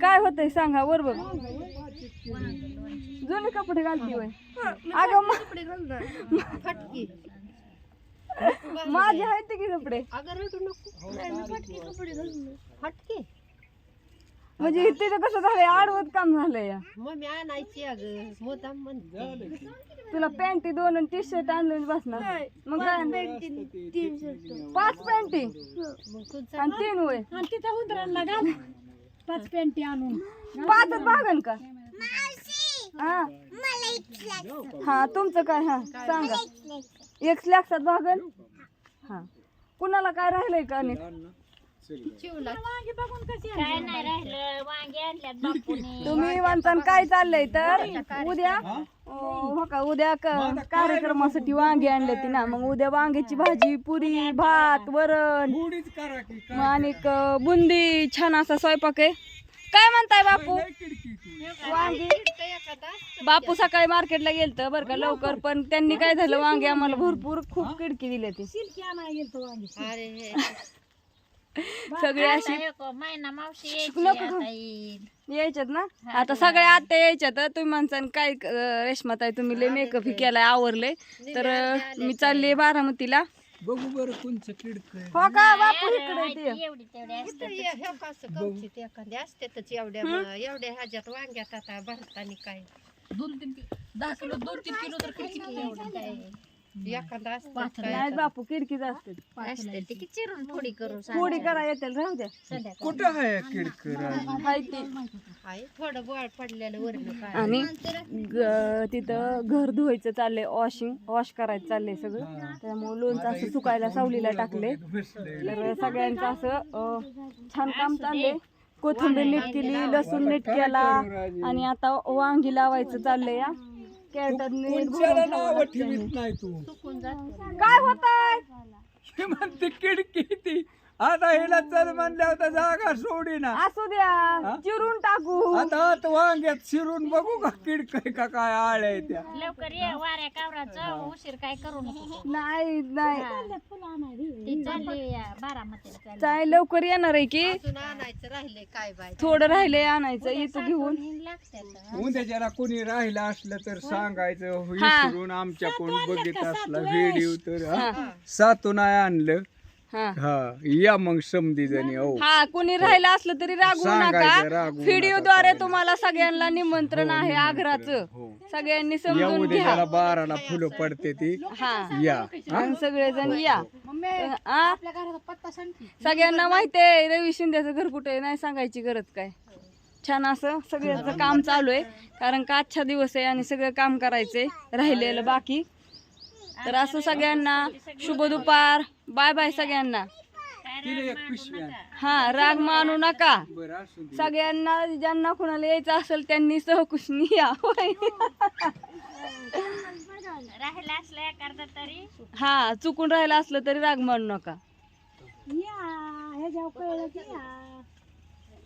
काय होतंय सांगा बरोबर. जुने कपडे घालती होय. अगं फटकी माझे आहेत की कपडे. अगं रडू नको. फटकी कपडे घालून फटकी म्हणजे इथे तर कसं झालंय आडवत काम झालंय. मग मी आणायची अगं मुद्दाम म्हणते. तुला पॅन्टी 2 आणि टी शर्ट आणलं बसणार. मग काय 5 पॅन्टी मग तुझं आणि 3 होय. तिथं उतरायला घाल 5 पॅन्टी आणून 5च भागन का. हा हा तुमचं काय. हा सांगा. 1 लाखात भागन. हा कुणाला काय राहिलंय का आणि चिवला काय नाही राहिलं, वांगे आणल्यात बापूने. तुम्ही म्हणता काय चाललंय तर उद्या हो का उद्या कार्यक्रमासाठी वांगे आणले ती ना. मग उद्या वांग्याची भाजी पुरी भात वरण मग आणि बुंदी छान असा स्वयंपाक आहे. काय म्हणताय बापू. वांगी बापू सकाळी मार्केटला गेलत बरं का लवकर. पण त्यांनी काय झालं वांगे आम्हाला भरपूर खूप किडकी दिली ती. अरे सगळी अशी महिना मावशी यायची नको आता येईल. यायच्यात ना. आता सगळ्या आत्या यायच्यात. तुम्ही म्हणसान काय रेश्माताई तुम्ही लय मेकअप ही केलाय आवरले. तर मी चालले बारामतीला. बघू बरं कोणचं किडक हो का बापू इकडे ते. एवढी तेवढी असतात. हे कसं कवचित एखादी असतेच एवढ्या एवढ्या ह्याच्यात वांग्यात आता भरतानी काय 10 किलो 2-3 किलो तर किती एखादा असतं नाही बापू किडकीच असते. असते ती की चिरून फोडी करून पोळी करा येतील राहू द्या. कुठं आहे किडक हाय ती. आहे थोडं बोळ पडलेलं वरण काय आणि तिथं घर धुवायचं चाललंय. वॉश करायचं चाललंय सगळं. त्यामुळे लोणचं असं सुकायला सावलीला टाकले. तर सगळ्यांचं असं छान काम चाललंय. कोथिंबीर नीट केली, लसूण नीट केला आणि आता वांगी लावायचं चाललंय. या कॅरेटात नीट भरून नाव ठेवीत नाही तू. काय होतंय. हे म्हणते किडकी ती. आता हिला चल म्हणल्या होता जागा सोडी ना. असू द्या चिरून टाकू. आता वांग्यात शिरून बघू का किडक का काय आळ्या त्या. लवकर ये वाऱ्या कावराचं उशीर काय करू नको. नाही नाही ती चालली बारामतीला चालली. चाय लवकर येणार आहे की अजून आणायचं राहिले काय बाय थोडं राहिलंय आणायचं. येतो घेऊन. लागतात उद्याच्याला कोणी राहिलं असलं तर सांगायचं विसरून आमच्याकडून बघित असला व्हिडिओ तर सातू नाही आणलं. हा हा या मग समधी जणी. हो हा कोणी राहिलं असलं तरी रागवू सांगायचं, नका. रागवू व्हिडिओ द्वारे तुम्हाला सगळ्यांना निमंत्रण आहे आग्राचं. सगळ्यांनी या समजून घ्या. उद्याच्याला 12ला फुलं पडते ती. हा या आणि सगळेजण या. आ? आपल्या घराचा पत्ता सांग की. सगळ्यांना माहितीये रवी शिंदेचं घर कुठे आहे. नाही सांगायची गरज काय. छान असं सगळ्याचं काम चालू आहे. कारण का आजचा दिवस आहे आणि सगळं काम करायचंय राहिलेलं बाकी. तर असं सगळ्यांना शुभ दुपार. बाय बाय सगळ्यांना. तिला एक पिशवी आण. हा राग मानू नका. बरं असू दे. सगळ्यांना ज्यांना कुणाला यायचं असेल त्यांनी सहकुशनी या. होय. राहिला असलं एखादा तरी हा चुकून राहिलं असलं तरी राग मानू नका. या ह्याच्यावर कळलं की या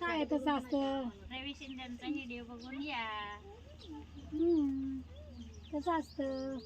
काय तसं असतं. रवी शिंदेचा व्हिडिओ बघून या. तसं असतं.